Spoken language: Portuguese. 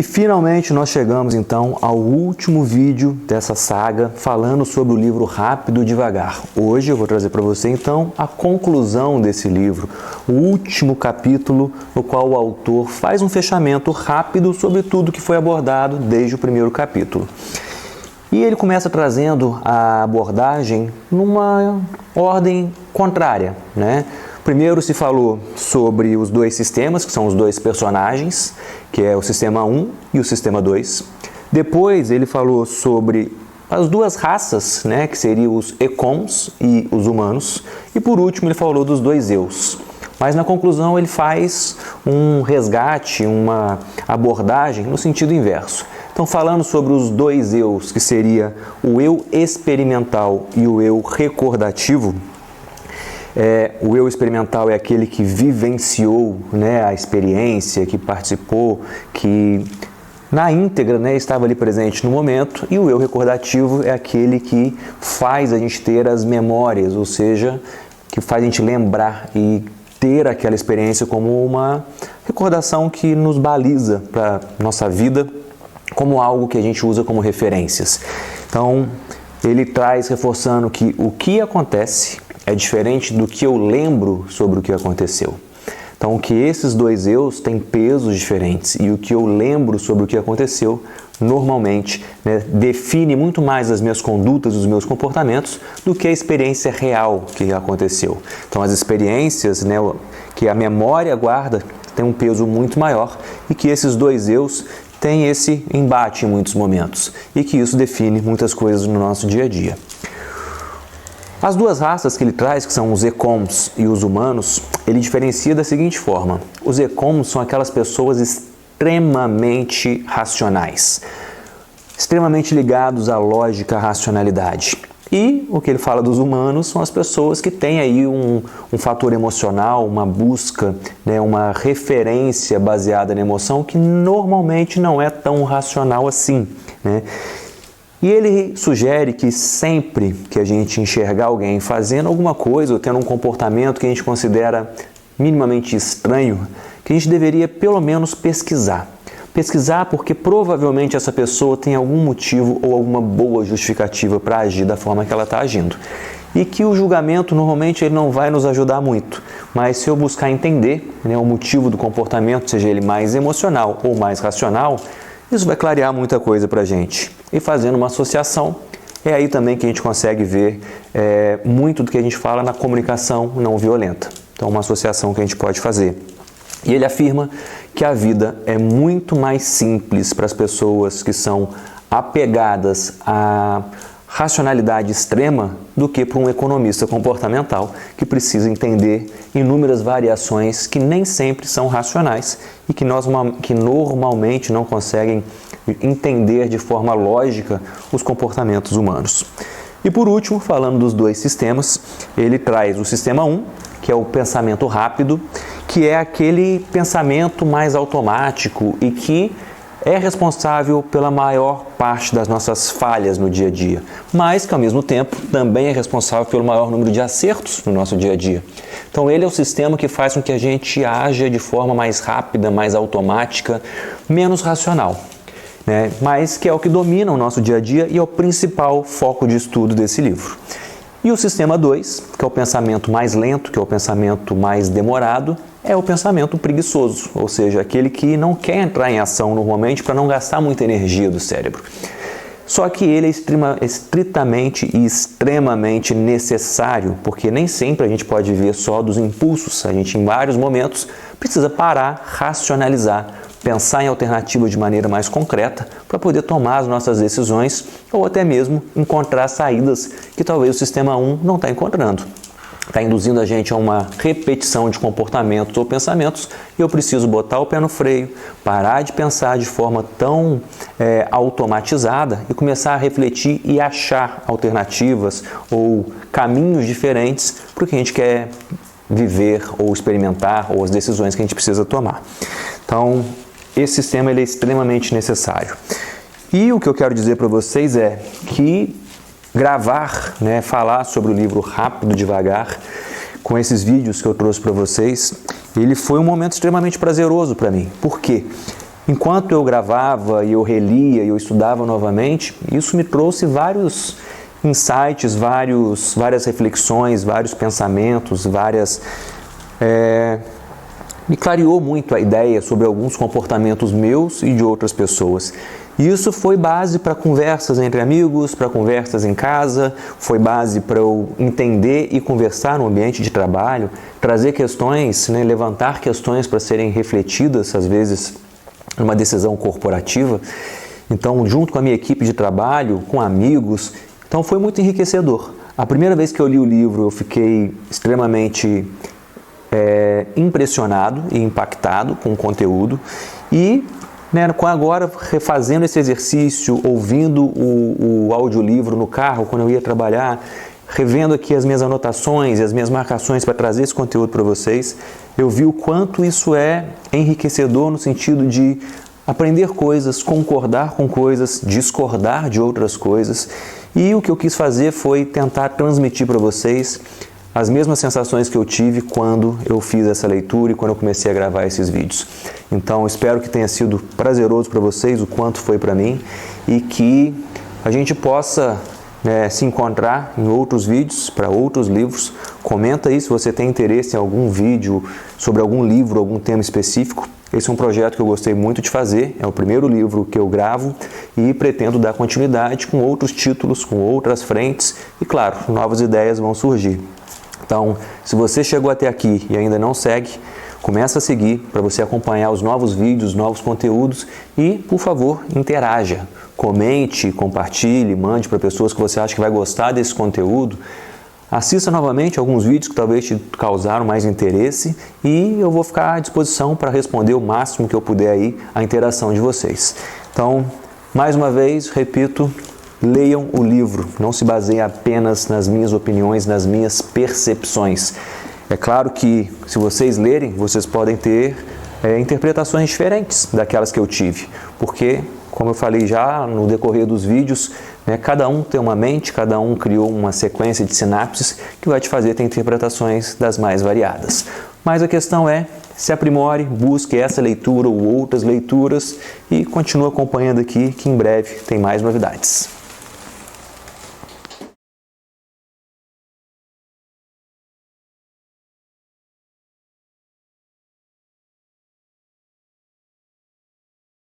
E finalmente nós chegamos então ao último vídeo dessa saga falando sobre o livro Rápido e Devagar. Hoje eu vou trazer para você então a conclusão desse livro, o último capítulo no qual o autor faz um fechamento rápido sobre tudo que foi abordado desde o primeiro capítulo. E ele começa trazendo a abordagem numa ordem contrária, né? Primeiro se falou sobre os dois sistemas, que são os dois personagens, que é o sistema 1 e o sistema 2. Depois ele falou sobre as duas raças, né, que seriam os Econs e os humanos. E por último ele falou dos dois eus. Mas na conclusão ele faz um resgate, uma abordagem no sentido inverso. Então, falando sobre os dois eus, que seria o eu experimental e o eu recordativo, o eu experimental é aquele que vivenciou, né, a experiência, que participou, que na íntegra, né, estava ali presente no momento, e o eu recordativo é aquele que faz a gente ter as memórias, ou seja, que faz a gente lembrar e ter aquela experiência como uma recordação que nos baliza para a nossa vida, como algo que a gente usa como referências. Então, ele traz reforçando que o que acontece é diferente do que eu lembro sobre o que aconteceu. Então, que esses dois eus têm pesos diferentes e o que eu lembro sobre o que aconteceu, normalmente, né, define muito mais as minhas condutas, os meus comportamentos, do que a experiência real que aconteceu. Então, as experiências, né, que a memória guarda têm um peso muito maior e que esses dois eus têm esse embate em muitos momentos e que isso define muitas coisas no nosso dia a dia. As duas raças que ele traz, que são os Econs e os humanos, ele diferencia da seguinte forma. Os Econs são aquelas pessoas extremamente racionais, extremamente ligados à lógica, à racionalidade. E o que ele fala dos humanos são as pessoas que têm aí um fator emocional, uma busca, né, uma referência baseada na emoção que normalmente não é tão racional assim, né? E ele sugere que sempre que a gente enxergar alguém fazendo alguma coisa ou tendo um comportamento que a gente considera minimamente estranho, que a gente deveria pelo menos pesquisar. Pesquisar porque provavelmente essa pessoa tem algum motivo ou alguma boa justificativa para agir da forma que ela está agindo. E que o julgamento normalmente ele não vai nos ajudar muito, mas se eu buscar entender, né, o motivo do comportamento, seja ele mais emocional ou mais racional, isso vai clarear muita coisa para a gente. E fazendo uma associação, é aí também que a gente consegue ver muito do que a gente fala na comunicação não violenta. Então, uma associação que a gente pode fazer. E ele afirma que a vida é muito mais simples para as pessoas que são apegadas à racionalidade extrema do que para um economista comportamental que precisa entender inúmeras variações que nem sempre são racionais e que normalmente não conseguem entender de forma lógica os comportamentos humanos. E por último, falando dos dois sistemas, ele traz o sistema 1, que é o pensamento rápido, que é aquele pensamento mais automático e que é responsável pela maior parte das nossas falhas no dia a dia, mas que ao mesmo tempo também é responsável pelo maior número de acertos no nosso dia a dia. Então ele é o sistema que faz com que a gente haja de forma mais rápida, mais automática, menos racional, né? Mas que é o que domina o nosso dia a dia e é o principal foco de estudo desse livro. E o sistema 2, que é o pensamento mais lento, que é o pensamento mais demorado, é o pensamento preguiçoso, ou seja, aquele que não quer entrar em ação normalmente para não gastar muita energia do cérebro. Só que ele é estritamente e extremamente necessário, porque nem sempre a gente pode viver só dos impulsos, a gente em vários momentos precisa parar, racionalizar, pensar em alternativas de maneira mais concreta para poder tomar as nossas decisões ou até mesmo encontrar saídas que talvez o sistema 1 não está encontrando. Está induzindo a gente a uma repetição de comportamentos ou pensamentos e eu preciso botar o pé no freio, parar de pensar de forma tão automatizada e começar a refletir e achar alternativas ou caminhos diferentes para o que a gente quer viver ou experimentar ou as decisões que a gente precisa tomar. Então, esse sistema ele é extremamente necessário. E o que eu quero dizer para vocês é que gravar, né, falar sobre o livro Rápido e Devagar, com esses vídeos que eu trouxe para vocês, ele foi um momento extremamente prazeroso para mim. Por quê? enquanto eu gravava e eu relia e eu estudava novamente, isso me trouxe vários insights, várias reflexões, vários pensamentos, me clareou muito a ideia sobre alguns comportamentos meus e de outras pessoas. E isso foi base para conversas entre amigos, para conversas em casa, foi base para eu entender e conversar no ambiente de trabalho, trazer questões, levantar questões para serem refletidas, às vezes, numa decisão corporativa. Então, junto com a minha equipe de trabalho, com amigos, então foi muito enriquecedor. A primeira vez que eu li o livro, eu fiquei extremamente impressionado e impactado com o conteúdo e agora refazendo esse exercício, ouvindo o audiolivro no carro quando eu ia trabalhar, revendo aqui as minhas anotações e as minhas marcações para trazer esse conteúdo para vocês, eu vi o quanto isso é enriquecedor no sentido de aprender coisas, concordar com coisas, discordar de outras coisas. E o que eu quis fazer foi tentar transmitir para vocês as mesmas sensações que eu tive quando eu fiz essa leitura e quando eu comecei a gravar esses vídeos. Então, espero que tenha sido prazeroso para vocês, o quanto foi para mim, e que a gente possa se encontrar em outros vídeos, para outros livros. Comenta aí se você tem interesse em algum vídeo sobre algum livro, algum tema específico. Esse é um projeto que eu gostei muito de fazer, é o primeiro livro que eu gravo e pretendo dar continuidade com outros títulos, com outras frentes e, claro, novas ideias vão surgir. Então, se você chegou até aqui e ainda não segue, começa a seguir para você acompanhar os novos vídeos, novos conteúdos e, por favor, interaja. Comente, compartilhe, mande para pessoas que você acha que vai gostar desse conteúdo. Assista novamente alguns vídeos que talvez te causaram mais interesse e eu vou ficar à disposição para responder o máximo que eu puder aí à interação de vocês. Então, mais uma vez, repito, leiam o livro, não se baseiem apenas nas minhas opiniões, nas minhas percepções. É claro que se vocês lerem, vocês podem ter interpretações diferentes daquelas que eu tive, porque, como eu falei já no decorrer dos vídeos, cada um tem uma mente, cada um criou uma sequência de sinapses que vai te fazer ter interpretações das mais variadas. Mas a questão é, se aprimore, busque essa leitura ou outras leituras e continue acompanhando aqui que em breve tem mais novidades.